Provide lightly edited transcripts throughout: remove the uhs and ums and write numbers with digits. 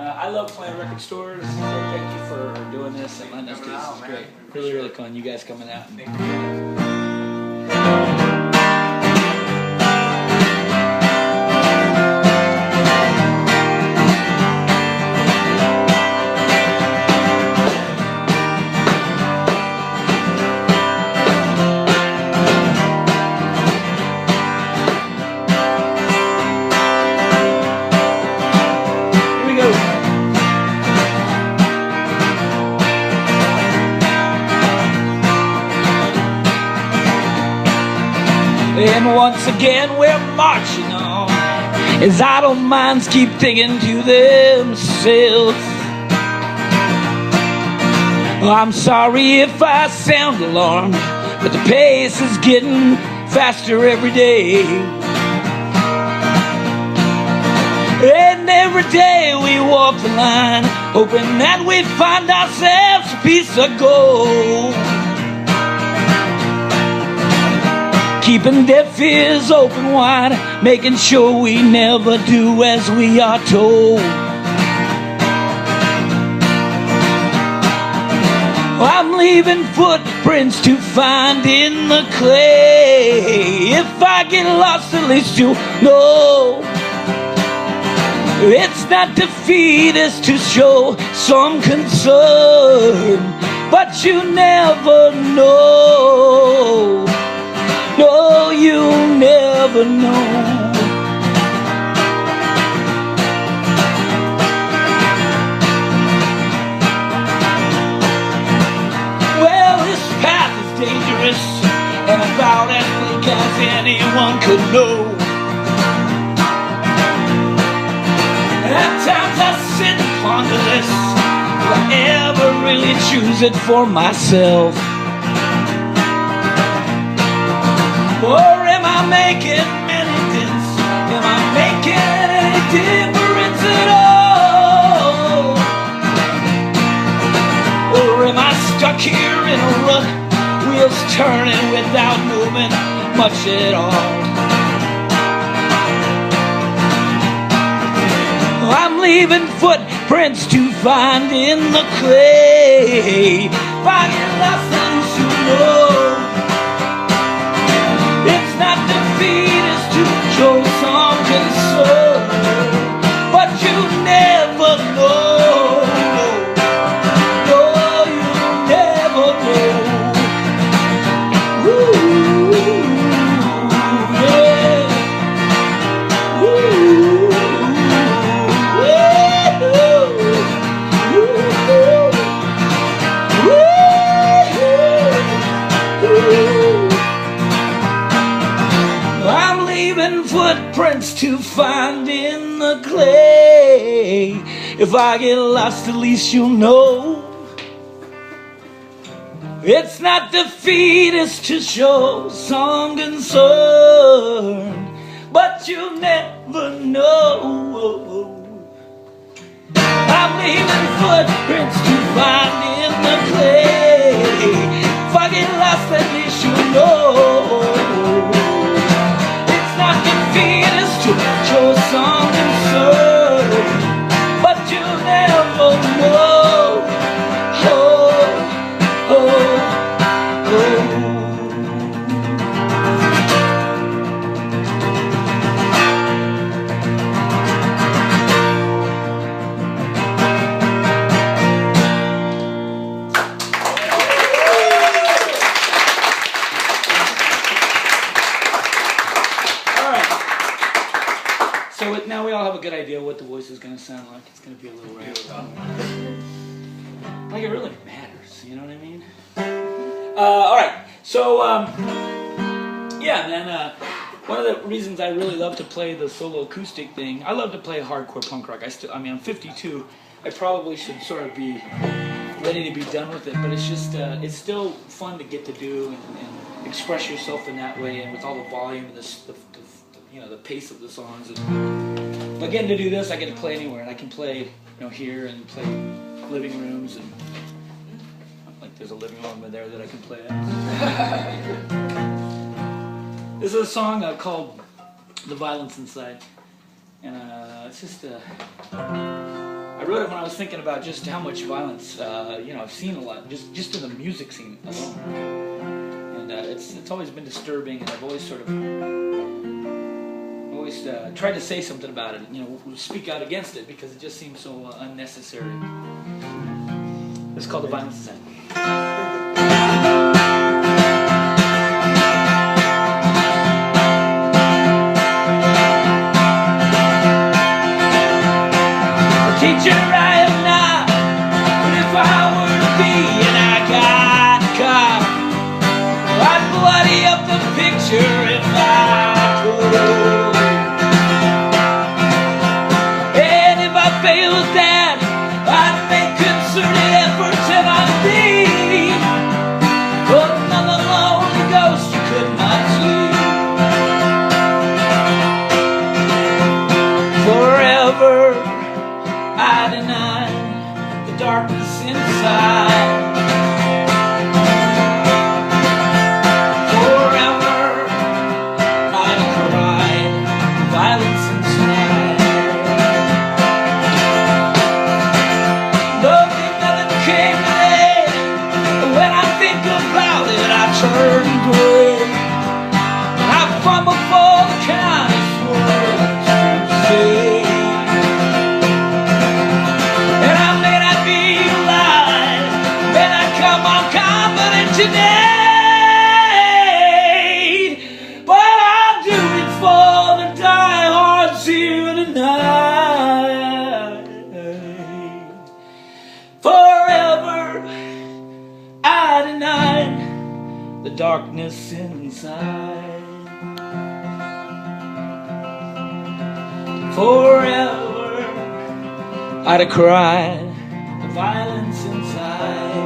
I love playing record stores, so thank you for doing this and letting us do this. It's great. Really, really fun. You guys coming out. And once again we're marching on as idle minds keep thinking to themselves. I'm sorry if I sound alarmed, but the pace is getting faster every day. And every day we walk the line, hoping that we find ourselves a piece of gold. Keeping deaf ears open wide, making sure we never do as we are told. I'm leaving footprints to find in the clay. If I get lost, at least you'll know it's not defeat, it's to show some concern. But you never know. No, you'll never know. Well, this path is dangerous and about as bleak as anyone could know. At times I sit and ponder this. Will I ever really choose it for myself? Or am I making many dents? Am I making any difference at all? Or am I stuck here in a rut, wheels turning without moving much at all? I'm leaving footprints to find in the clay. If I get lost, then you know it's not defeat, it's to show some concern. But you never know. No, you never know. Ooh, yeah. Ooh, yeah. I'm leaving footprints to find in the clay. If I get lost, at least you'll know it's not defeat, it's to show some concern. But you never know. I'm leaving footprints to find in the clay. If I get lost, at least you'll know it's not defeat, it's to show some concern. But you never know. Oh, oh, oh. Now we all have a good idea what the voice is going to sound like. It's going to be a little rap. Like it really matters, you know what I mean? All right, so yeah, man. One of the reasons I really love to play the solo acoustic thing, I love to play hardcore punk rock. I mean, I'm 52. I probably should sort of be ready to be done with it, but it's just, it's still fun to get to do and express yourself in that way, and with all the volume and the pace of the songs. And by getting to do this, I get to play anywhere, and I can play, here and play living rooms, and like there's a living room in there that I can play at. This is a song called "The Violence Inside," and it's just I wrote it when I was thinking about just how much violence, you know, I've seen a lot, just in the music scene alone. And it's always been disturbing, and I've always sort of, tried to say something about it, you know, speak out against it, because it just seems so unnecessary. It's called The Violence Is End. Teacher, I am not, but if I were to be and I got caught, I'd bloody up the picture if I could. And if I failed that, I'd make concerted efforts and I'd be, but none of the Holy Ghost you could not see. Forever I deny the darkness inside. Forever I cry the violence inside. Nothing came today. When I think about it, I turn gray. I fumble for the kindest words to say. But I'll do it for the diehards here tonight. Forever I deny the darkness inside. Forever I'd cry the violence inside.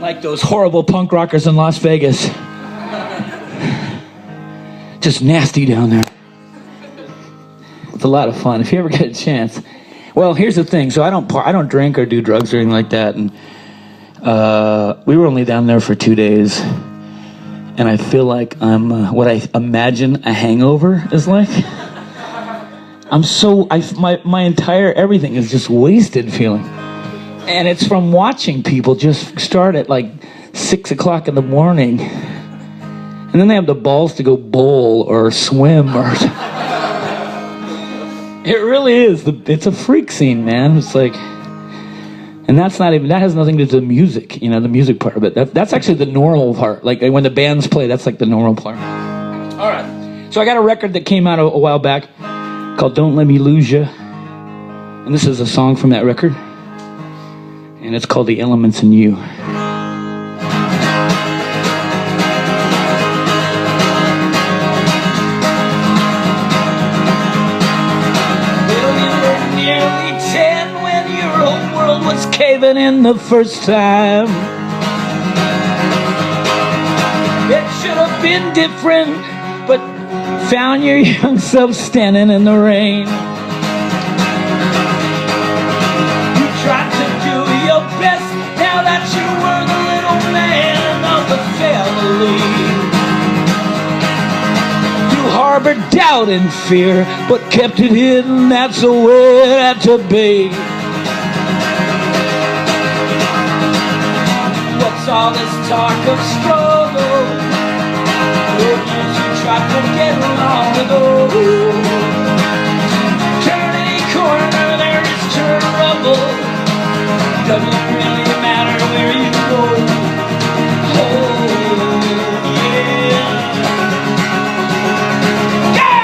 Like those horrible punk rockers in Las Vegas. Just nasty down there. It's a lot of fun if you ever get a chance. Well, here's the thing. So I don't drink or do drugs or anything like that. And we were only down there for 2 days. And I feel like I'm what I imagine a hangover is like. My entire everything is just wasted feeling. And it's from watching people just start at like 6 o'clock in the morning. And then they have the balls to go bowl or swim or... It really is. It's a freak scene, man. It's like... And that has nothing to do with the music, you know, the music part of it. That's actually the normal part. Like when the bands play, that's like the normal part. All right. So I got a record that came out a while back called Don't Let Me Lose Ya. And this is a song from that record. And it's called The Elements in You. Well, you were nearly 10 when your whole world was caving in the first time. It should have been different, but found your young self standing in the rain. You tried to do your best now that you were the little man of the family. You harbored doubt and fear, but kept it hidden, that's the way it had to be. What's all this talk of struggle? Years you tried to get long ago. Turn any corner, there is trouble. Doesn't really matter where you go. Oh, yeah. Go!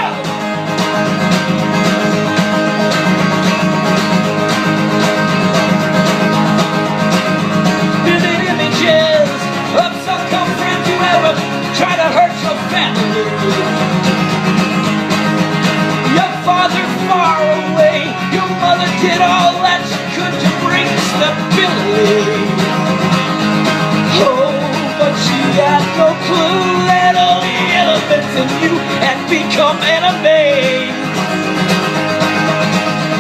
man of Bane.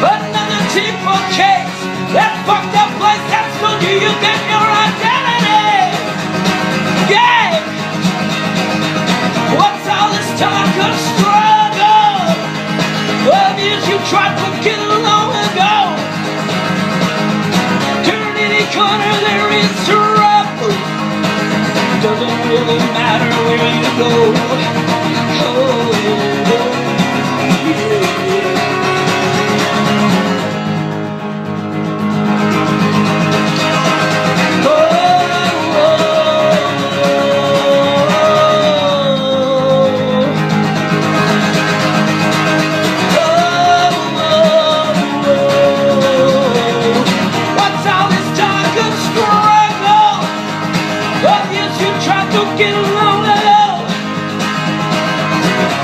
Another typical case, that fucked up place that told you you get your identity. Yeah. What's all this talk of struggle? Of years you tried to get long ago. Turn any corner there is trouble. Doesn't really matter where you go. Oh, yeah. Get along alone.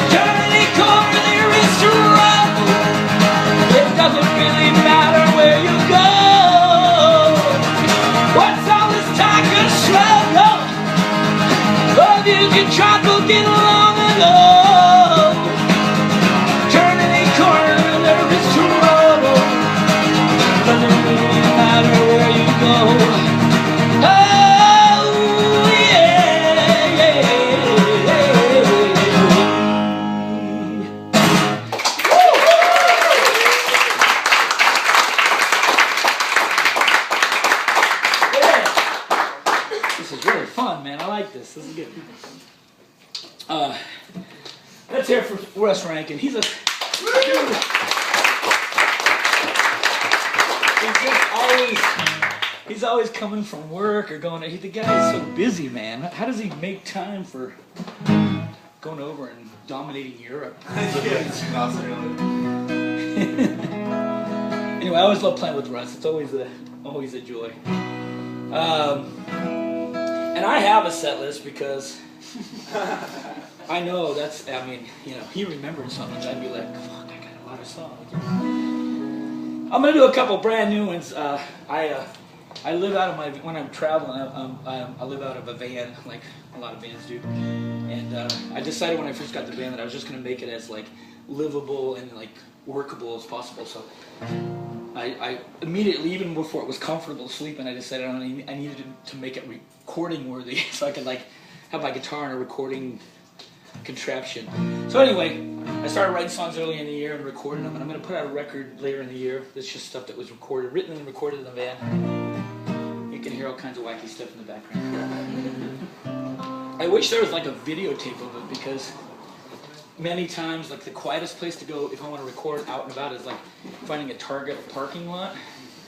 Turn any corner there is trouble. It doesn't really matter where you go. What's all this talk of struggle? Of you try to get along alone. Turn any corner there is trouble. Doesn't really matter where you go. This is good. Let's hear it for Russ Rankin. He's a he's always coming from work or going. The guy's so busy, man. How does he make time for going over and dominating Europe? Anyway, I always love playing with Russ. It's always a joy. And I have a set list because I know he remembered something. I'd be like, fuck, I got a lot of songs. I'm gonna do a couple brand new ones. I live out of when I'm traveling, I live out of a van, like a lot of bands do. And I decided when I first got the van that I was just gonna make it as like livable and like workable as possible. So I immediately, even before it was comfortable sleeping, I decided I needed to make it recording worthy, so I could like have my guitar in a recording contraption. So anyway, I started writing songs early in the year and recording them, and I'm going to put out a record later in the year. That's just stuff that was written and recorded in the van. You can hear all kinds of wacky stuff in the background. I wish there was like a videotape of it, because many times, like the quietest place to go if I want to record out and about is like finding a Target parking lot.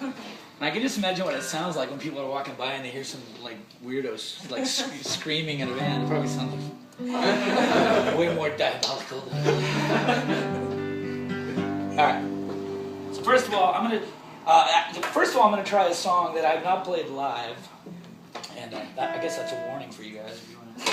And I can just imagine what it sounds like when people are walking by and they hear some like weirdos like screaming in a van. It probably sounds way more diabolical than Alright. So first of all, I'm gonna try a song that I've not played live. And I guess that's a warning for you guys if you want to.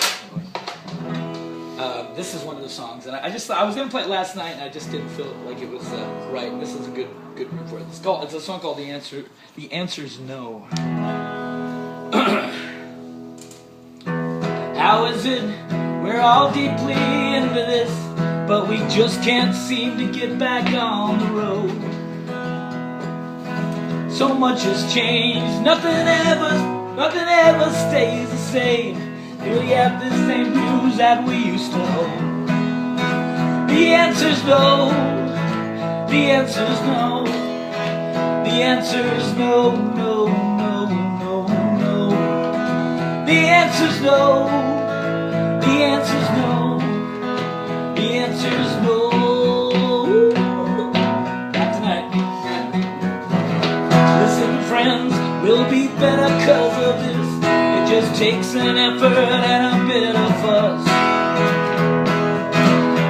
This is one of the songs, and I was going to play it last night, and I just didn't feel like it was right. And this is a good room for it. It's a song called "The Answer's No." How is it we're all deeply into this, but we just can't seem to get back on the road? So much has changed, nothing ever stays the same. Do we have the same views that we used to hold? The answer's no. The answer's no. The answer's no, no, no, no, no. The answer's no. The answer's no. The answer's no. Not tonight. Listen, friends, we'll be better 'cause of this. It just takes an effort and a bit of fuss.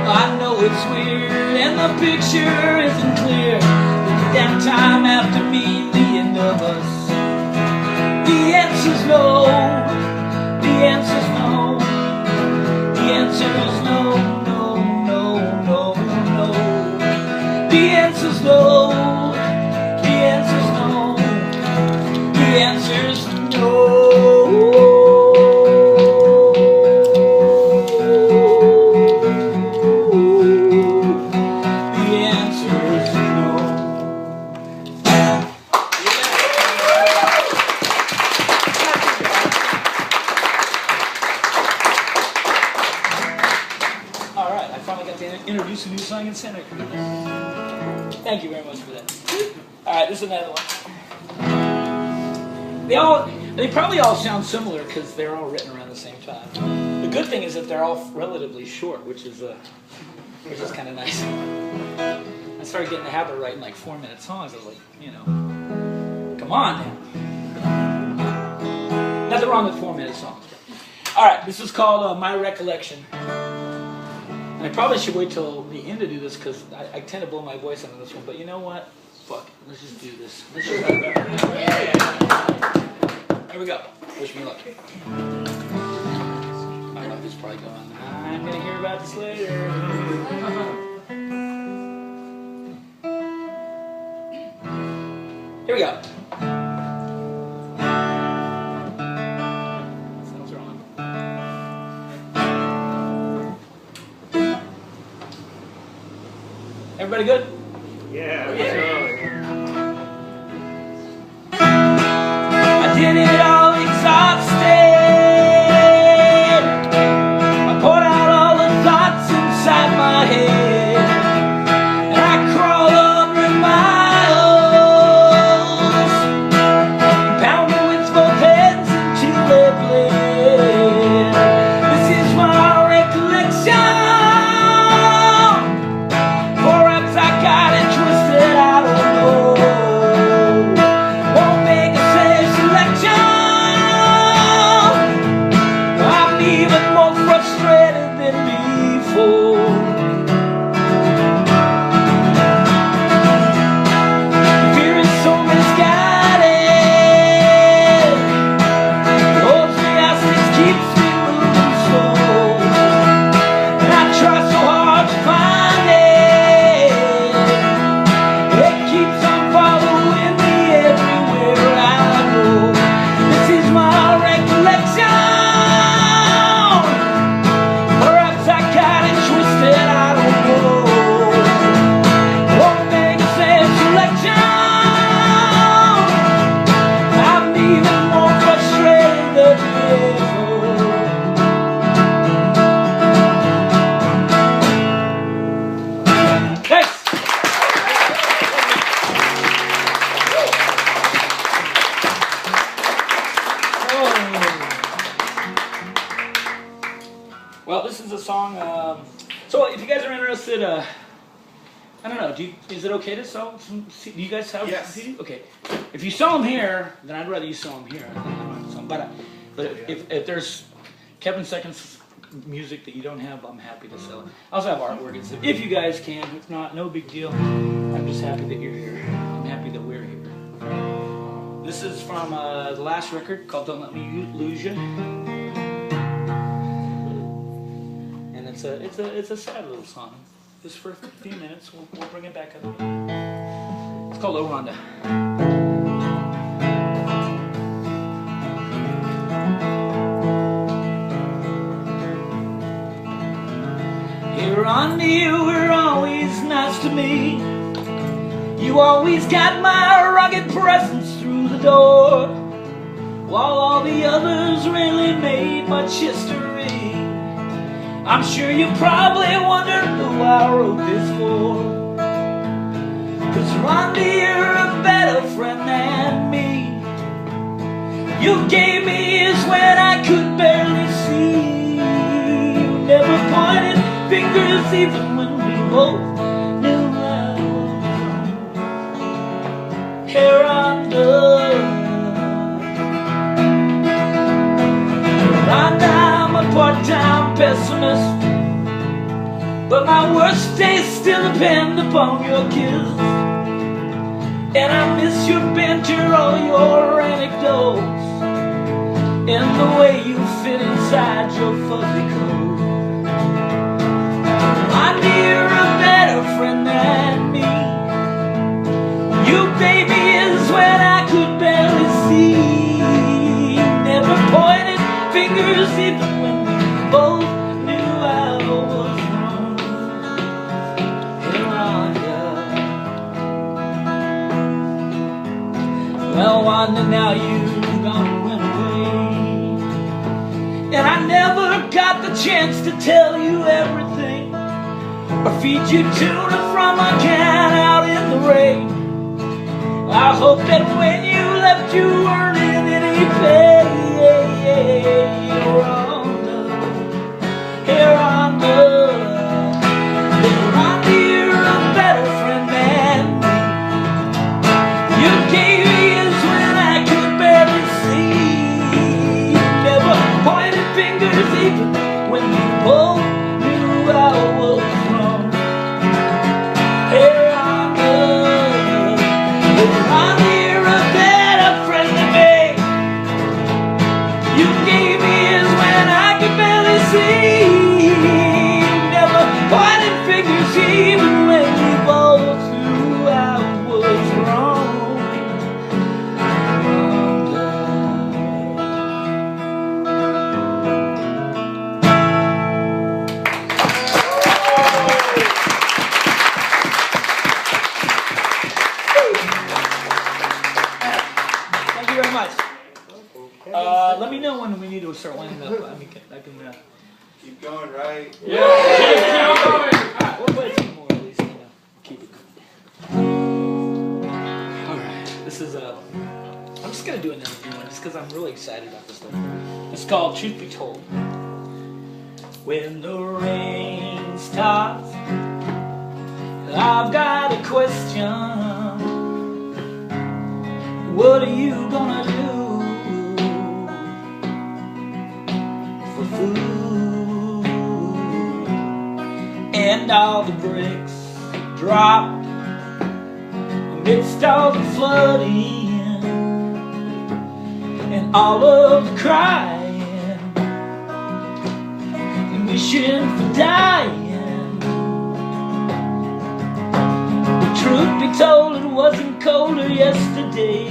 I know it's weird and the picture isn't clear. The downtime after mean the end of us. The answer's no. The answer's no. The answer's no, no, no, no, no. The answer's no. The answer's no. The answer's no. Santa Cruz. Thank you very much for that. All right, this is another one. They probably all sound similar because they're all written around the same time. The good thing is that they're all relatively short, which is kind of nice. I started getting the habit of writing like 4-minute songs. I was like, you know, come on now. Nothing wrong with 4-minute songs. All right, this is called My Recollection. And I probably should wait till the end to do this because I tend to blow my voice on this one. But you know what? Fuck it. Let's just do this. Let's just do it. Here we go. Wish me luck. I don't know if it's probably going. I'm going to hear about this later. Here we go. Sounds wrong. Everybody good? Yeah. I did it all exhausted. I poured out all the thoughts inside my head. And I crawled 100 miles, pounded with both hands until they bled. This is my recollection. Perhaps I got it twisted, I don't know. Won't make a safe selection. I'm even more frustrated than before. Fear is so misguided. Holds me hostage, keeps me moving slow. And I try so hard to find it. It keeps on following me everywhere I go. This is my recollection. Perhaps I got it twisted, I don't know. Won't make a safe selection. I'm even more frustrated than before. Thanks. Well, this is a song. So, if you guys are interested, I don't know. Is it okay to sell some? Do you guys have Yes. CD? Okay. If you sell them here, then I'd rather you sell them here. I don't have to sell 'em. But if there's Kevin Seconds music that you don't have, I'm happy to sell it. I also have artwork and stuff. If you guys can, if not, no big deal. I'm just happy that you're here. I'm happy that we're here. This is from the last record called "Don't Let Me Lose You," and it's a sad little song. Just for a few minutes, we'll bring it back up. It's called "O Rhonda." Hey Rhonda, you were always nice to me. You always got my rugged presence through the door, while all the others really made much history. I'm sure you probably wonder who I wrote this for. 'Cause Rhonda, you're a better friend than me. You gave me ears when I could barely see. You never pointed fingers even when we both knew I was wrong. Hey Rhonda, I'm a part-time pessimist, but my worst days still depend upon your kiss. And I miss your banter, all your anecdotes, and the way you fit inside your fuzzy coat. I knew a better friend than me. You gave me ears when I could barely see. Never pointed fingers even when we both knew I was wrong. Hey Rhonda. Well, Wanda, now you've gone and went away, and I never got the chance to tell you everything, or feed you tuna from a can out in the rain. I hope that when you left you weren't in any pain. You're on love, you're on love. You're on to you're a better friend than me. You gave years when I could barely see. You never pointed fingers even when we both knew I was wrong. You're on love, you're on to you're a better friend than me. You gave years when I could barely see. You never pointed fingers even when we both knew I was wrong. Thank you very much. Let me know when we need to start winding up. I can Keep going, right? yeah. We'll play some more at least. Keep it going. All right. This is I'm just gonna do another one just because I'm really excited about this one. It's called "Truth Be Told." When the rain stops, I've got a question. What are you gonna do for food? And all the bricks drop amidst all the flooding and all of the crying and wishing for dying. The truth be told, it wasn't colder yesterday.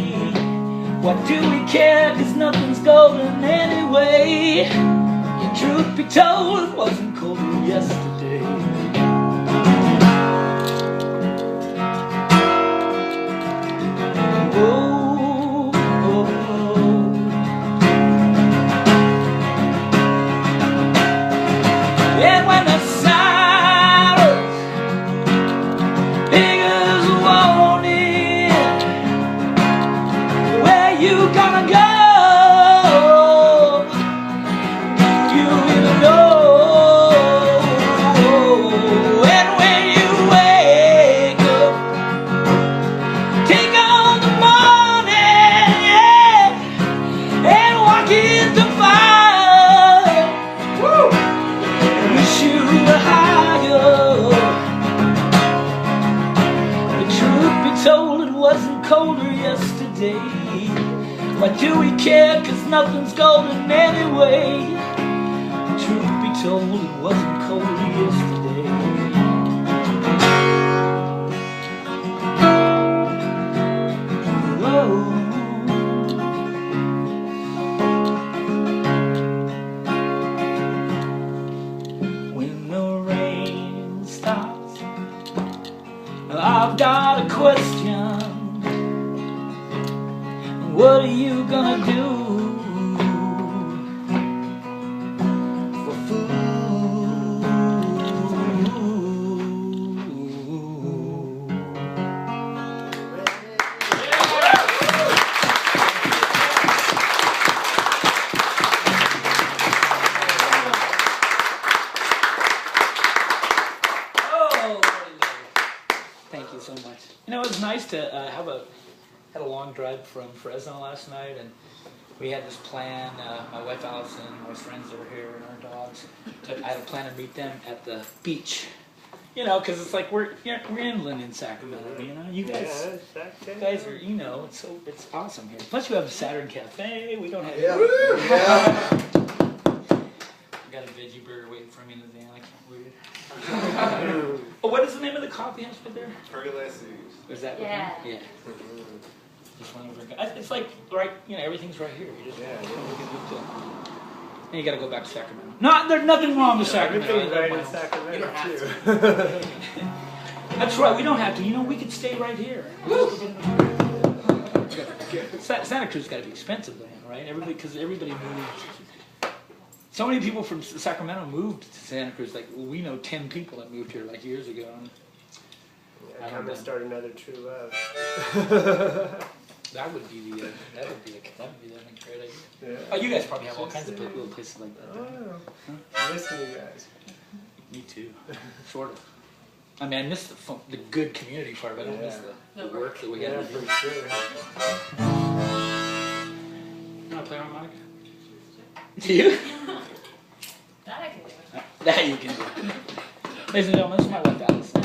What do we care, 'cause nothing's golden anyway. Yeah, truth be told, it wasn't colder yesterday. Oh, oh, oh. And when the silence fingers warning, where you gonna go? Do you even know? And when you wake up, take on the morning, yeah, and walk in the fire. Woo! And wish you were higher. The truth be told, it wasn't colder yesterday. Why do we care, 'cause nothing's golden anyway. The truth be told, it wasn't colder yesterday. Whoa. When the rain stops, I've got a question. What are you gonna do for food? Oh, thank you so much. You know, it was nice to had a long drive from Fresno last night, and we had this plan. My wife Allyson, my friends that were here, and our dogs. I had a plan to meet them at the beach. You know, because it's like we're inland in Sacramento. You know, you guys are, you know, it's awesome here. Plus, you have a Saturn Cafe. We don't have. Yeah. I got a veggie burger waiting for me in the van. I can't wait. Oh, what is the name of the coffee house right there? Pergolesi's. Is that Yeah. what? Yeah. Just one over. It's like right, you know, everything's right here. You just and you got to go back to Sacramento. There's nothing wrong with Sacramento. Everything's right in Sacramento, You don't have too. That's right. We don't have to. You know, we could stay right here. Santa Cruz got to be expensive, then, right? Because everybody moves. So many people from Sacramento moved to Santa Cruz. Like we know 10 people that moved here like years ago. And Yeah, come and start another true love. that would be the great idea. Yeah. Oh, you guys probably have all kinds of little places like that. Oh, Huh? listen to you guys. Me too, sort of. I mean, I miss the good community part, but I don't miss the work that we Yeah, got to do. for sure. You want to play harmonica? Do you? That I can do. That you can do. Ladies and gentlemen, this is my wife, Allyson.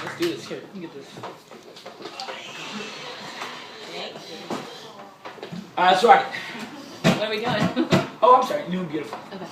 Let's do this. Here, you can get this. Sorry. What are we doing? Oh, I'm sorry. New and beautiful. Okay.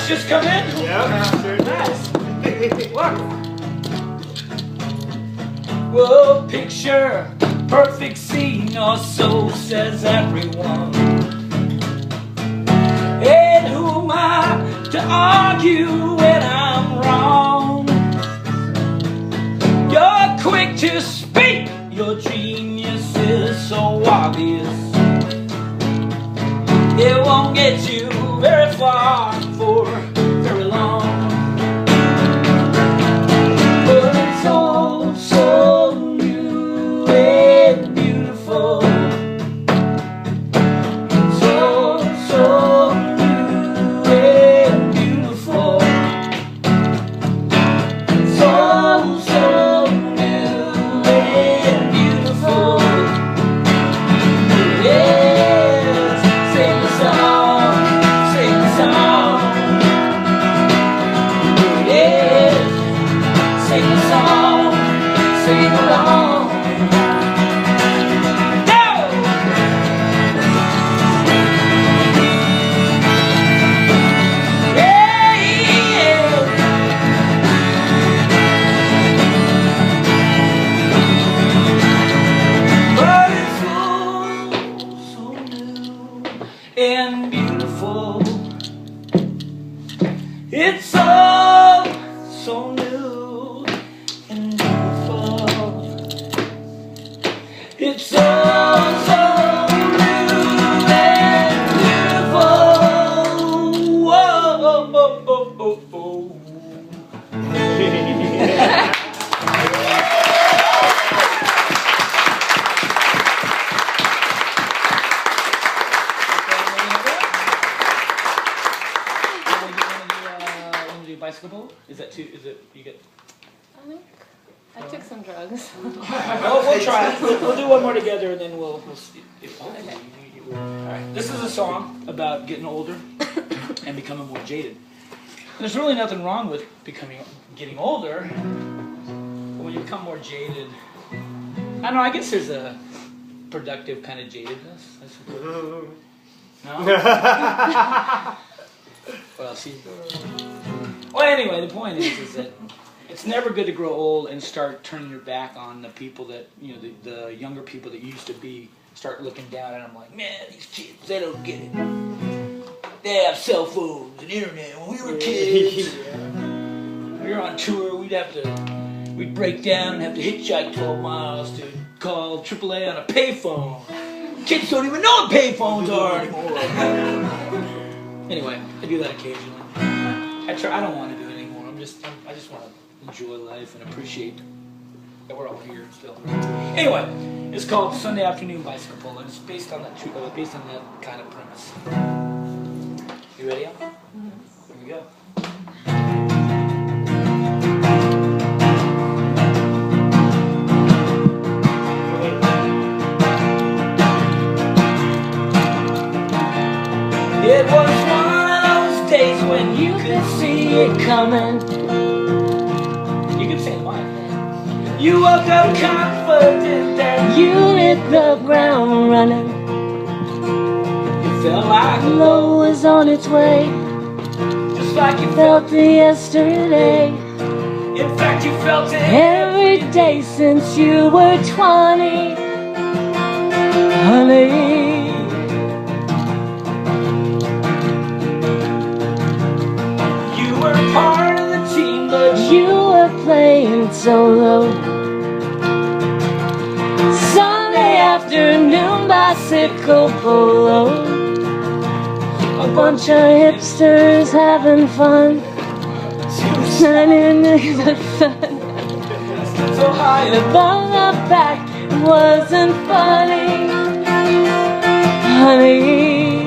Just come in? Yeah, sure does. Look. Well, picture perfect scene, or so says everyone. And who am I to argue when I'm wrong? You're quick to speak, your genius is so obvious. It won't get you very far for very long. But it's all so new and beautiful. It's all so new and beautiful. It's all so new and beautiful. Yes, sing the song, sing the song. Yes, sing the song, sing along. Go! Yeah, yeah. But it's all so new and beautiful. It's all so new and beautiful. It's all so new and beautiful. Whoa, oh, oh, oh, oh. Bicycle boat? Is that too? Is it you get? I took some drugs. Well, we'll try. We'll do one more together, and then we'll see. Okay. All right. This is a song about getting older and becoming more jaded. There's really nothing wrong with getting older, but when you become more jaded, I don't know. I guess there's a productive kind of jadedness, I suppose. No. What else? Well, anyway, the point is that it's never good to grow old and start turning your back on the people that, you know, the younger people that used to be, start looking down at them like, man, these kids, they don't get it. They have cell phones and internet. When we were kids, we were on tour, we'd break down and have to hitchhike 12 miles to call AAA on a payphone. Kids don't even know what payphones are anymore. Anyway, I do that occasionally. I don't want to do it anymore. I just want to enjoy life and appreciate that we're all here still. Anyway, it's called Sunday Afternoon Bicycle Polo, and it's based on that kind of premise. You ready, Al? Mm-hmm. Here we go. It was one of those days when you could see it coming. You can say mine. You woke up confident that you hit the ground running. You felt like love was on its way, just like you felt it yesterday. In fact, you felt it every day since you were 20, honey. Part of the team, but you were playing solo. Sunday afternoon bicycle polo. A bunch of hipsters having fun, shining in the sun. So high above the back, it wasn't funny, honey.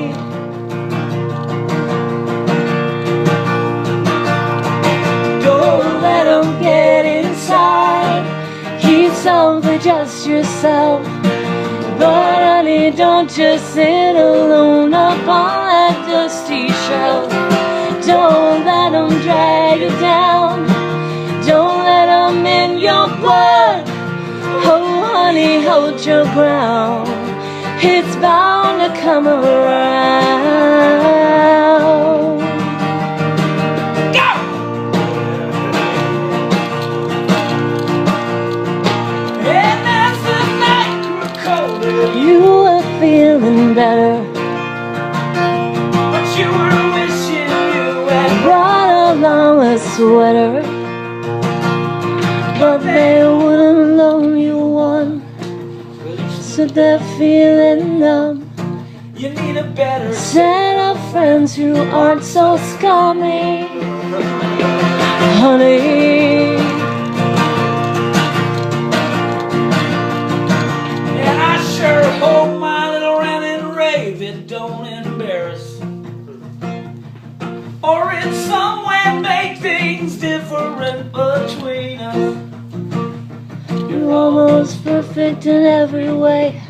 Get inside, keep some for just yourself. But honey, don't just sit alone up on that dusty shelf. Don't let them drag you down, don't let them in your blood. Oh honey, hold your ground, it's bound to come around. You were feeling better, but you were wishing you had brought along a sweater. But they wouldn't loan you one, so they're feeling numb. You need a better set of friends who aren't so scummy, honey. Sure hope my little rant and rave it don't embarrass, or in some way make things different between us. You're almost perfect in every way,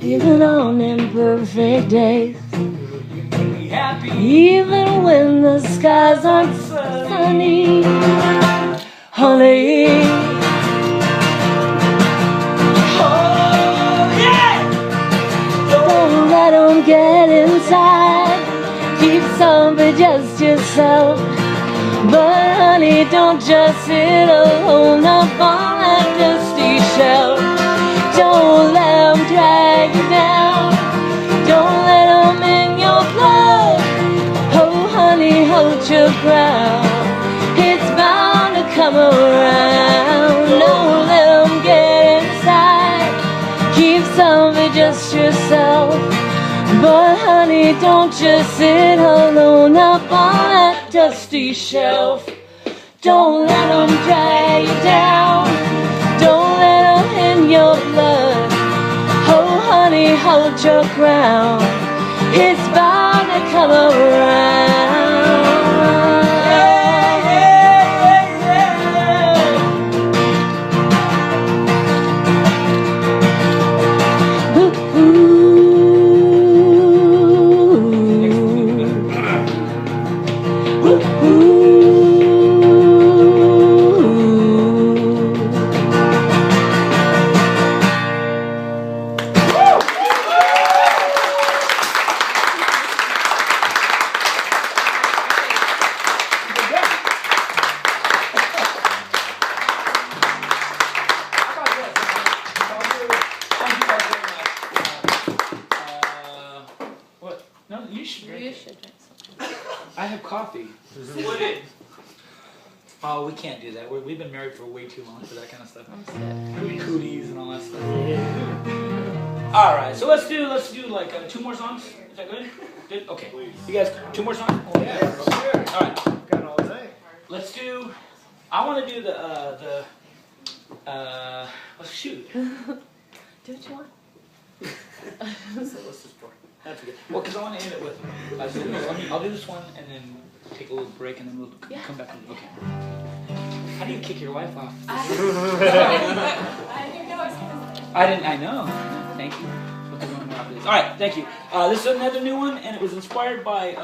even on imperfect days. You make me happy even when the skies aren't sunny, honey. Get inside, keep some for just yourself. But honey, don't just sit alone up on that dusty shelf. Don't let them drag you down, don't let them in your blood. Oh honey, hold your ground, it's bound to come around. Don't let them get inside, keep some for just yourself. But honey, don't just sit alone up on that dusty shelf. Don't let them drag you down, don't let them in your blood. Oh honey, hold your ground, it's bound to come around. should drink some. I have coffee. Split it. Oh, we can't do that. We've been married for way too long for that kind of stuff. I'm sick. Cooties and all that stuff. All right, so let's do like 2 more songs. Is that good? Good. Okay. Please. You guys, 2 more songs? Oh, yeah, for sure. All right. Got all night. Let's do. I want to do the. Let's shoot. Do what you want. So what's this for? That's good. Well, because I want to end it with. I'll do this one and then take a little break and then we'll come back. Okay. How do you kick your wife off? I didn't know I was supposed to. I didn't. I know. Thank you. All right. Thank you. This is another new one, and it was inspired by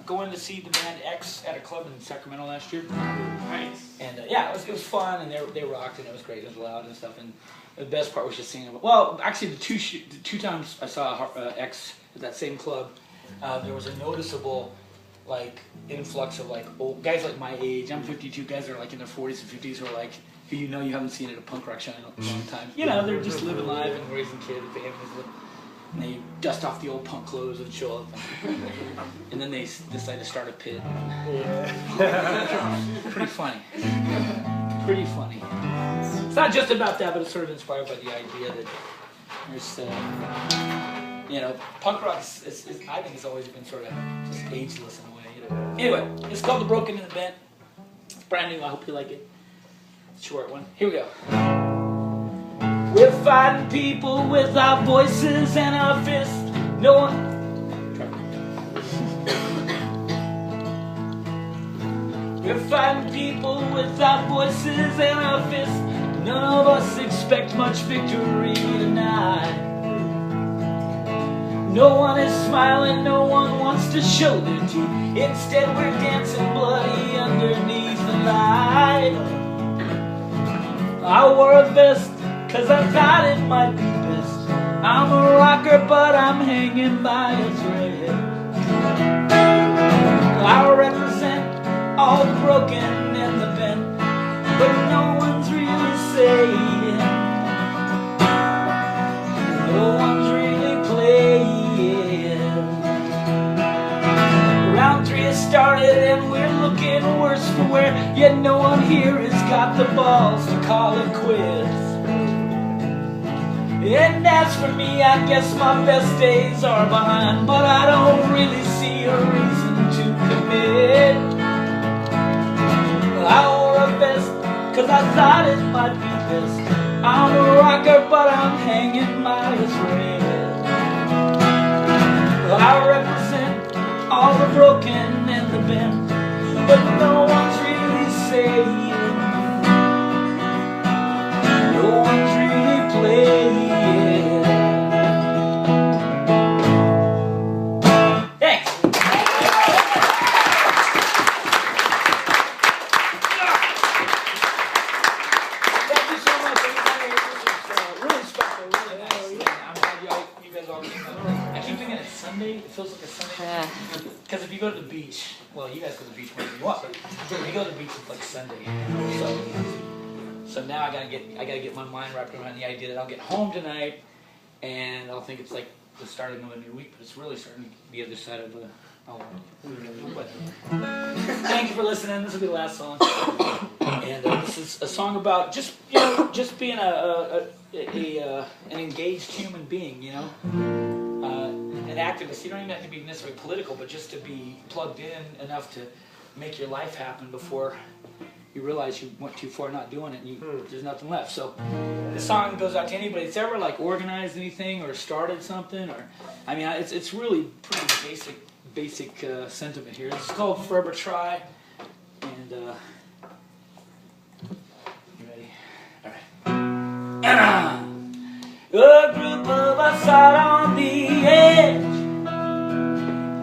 going to see the band X at a club in Sacramento last year. Nice. And yeah, it was fun, and they rocked, and it was great. It was loud and stuff. And the best part was just seeing them. Well, actually, the two times I saw X at that same club, there was a noticeable like influx of like old guys like my age. I'm 52. Guys that are like in their 40s and 50s who are like who you know you haven't seen at a punk rock show in a long time. You know, they're just living life and raising kids, families. And they dust off the old punk clothes and show up. And then they decide to start a pit. Yeah. Pretty funny. Pretty funny. It's not just about that, but it's sort of inspired by the idea that there's, you know, punk rock, I think it's always been sort of just ageless in a way. You know? Anyway, it's called The Broken in the Bent. It's brand new. I hope you like it. Short one. Here we go. We're fighting people with our voices and our fists. No one. We're fighting people with our voices and our fists. None of us expect much victory tonight. No one is smiling, no one wants to show their teeth. Instead, we're dancing bloody underneath the light. I wore a vest, 'cause I thought it might be best. I'm a rocker, but I'm hanging by a thread. I represent all the broken and the bent, but no one's really saying. No one's really playing. Round 3 has started and we're looking worse for wear. Yet no one here has got the balls to call it quits. And as for me, I guess my best days are behind, but I don't really see a reason to commit. I wore a vest, 'cause I thought it might be best. I'm a rocker, but I'm hanging by a thread. I represent all the broken and the bent, but no one's really saying. No one's really playing. Thanks. Thank you so much, everybody. This is really special, really nice. I'm glad you guys all came out. I keep thinking it's Sunday. It feels like a Sunday. Because if you go to the beach, well, you guys go to the beach whenever you want, but if you go to the beach, it's like Sunday. So now I gotta get my mind wrapped around the idea that I'll get home tonight, and I'll think it's like the start of a new week, but it's really starting to be the other side of the. Thank you for listening. This will be the last song, and this is a song about just being an engaged human being, you know, an activist. You don't even have to be necessarily political, but just to be plugged in enough to make your life happen before you realize you went too far not doing it, and there's nothing left. So the song goes out to anybody that's ever like organized anything or started something, or I mean, it's really pretty basic sentiment here. It's called Forever Try, and you ready? All right. A group of us out on the edge,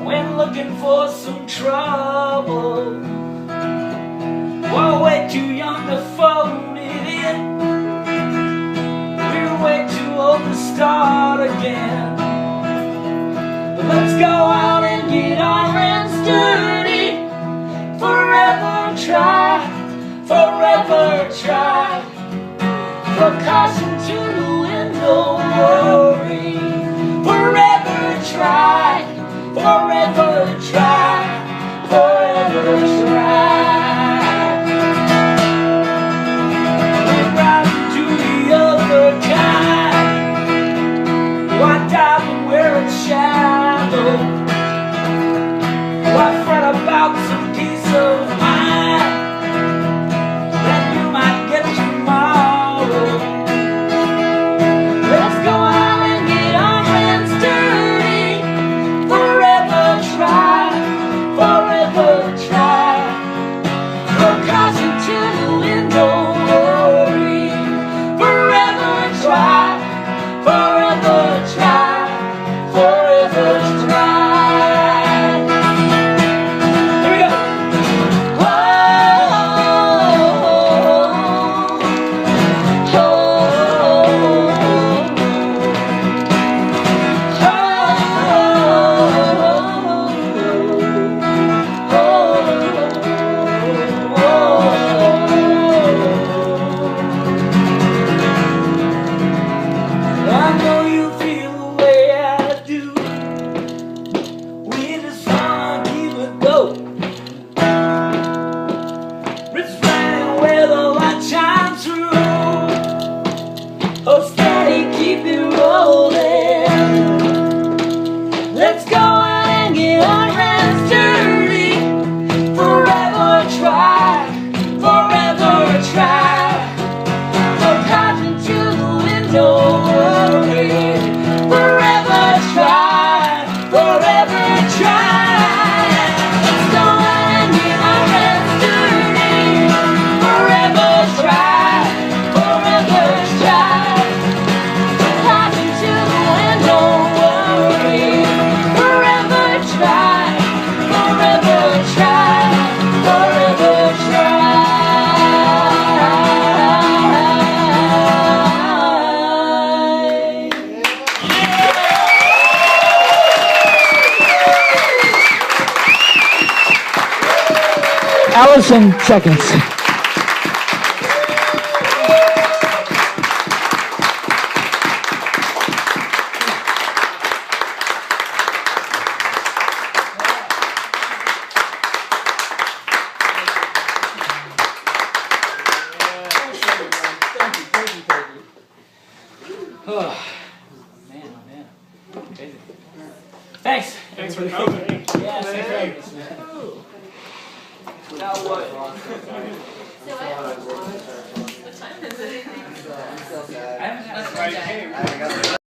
when looking for some trouble. We're way too young to phone it in. We're way too old to start again. But let's go out and get our hands dirty. Forever try, forever try. Throw caution to the window, worry. Forever try, forever try. shallow. Why fret about some peace of mind that you might get tomorrow? Let's go out and get our hands dirty. Forever try, forever try. Throw caution to the wind, don't worry. Forever try, forever try, forever try. Here we go. I know you feel the way I do. We just wanna keep it going. It's right where the light shines through. Oh, steady, keep it rolling. Let's go out and get our hands dirty. Forever try, forever try. Throw caution to the wind, don't worry. Forever try, forever try. Let's go out and get our hands dirty. Forever try, forever try. Throw caution to the wind, don't worry. Forever try, forever try, forever try. Allyson Seconds. Oh, man, oh man. Crazy. Thanks. Thanks for coming. Yeah, thanks, man. Now what? So what time is it? I haven't had I haven't got the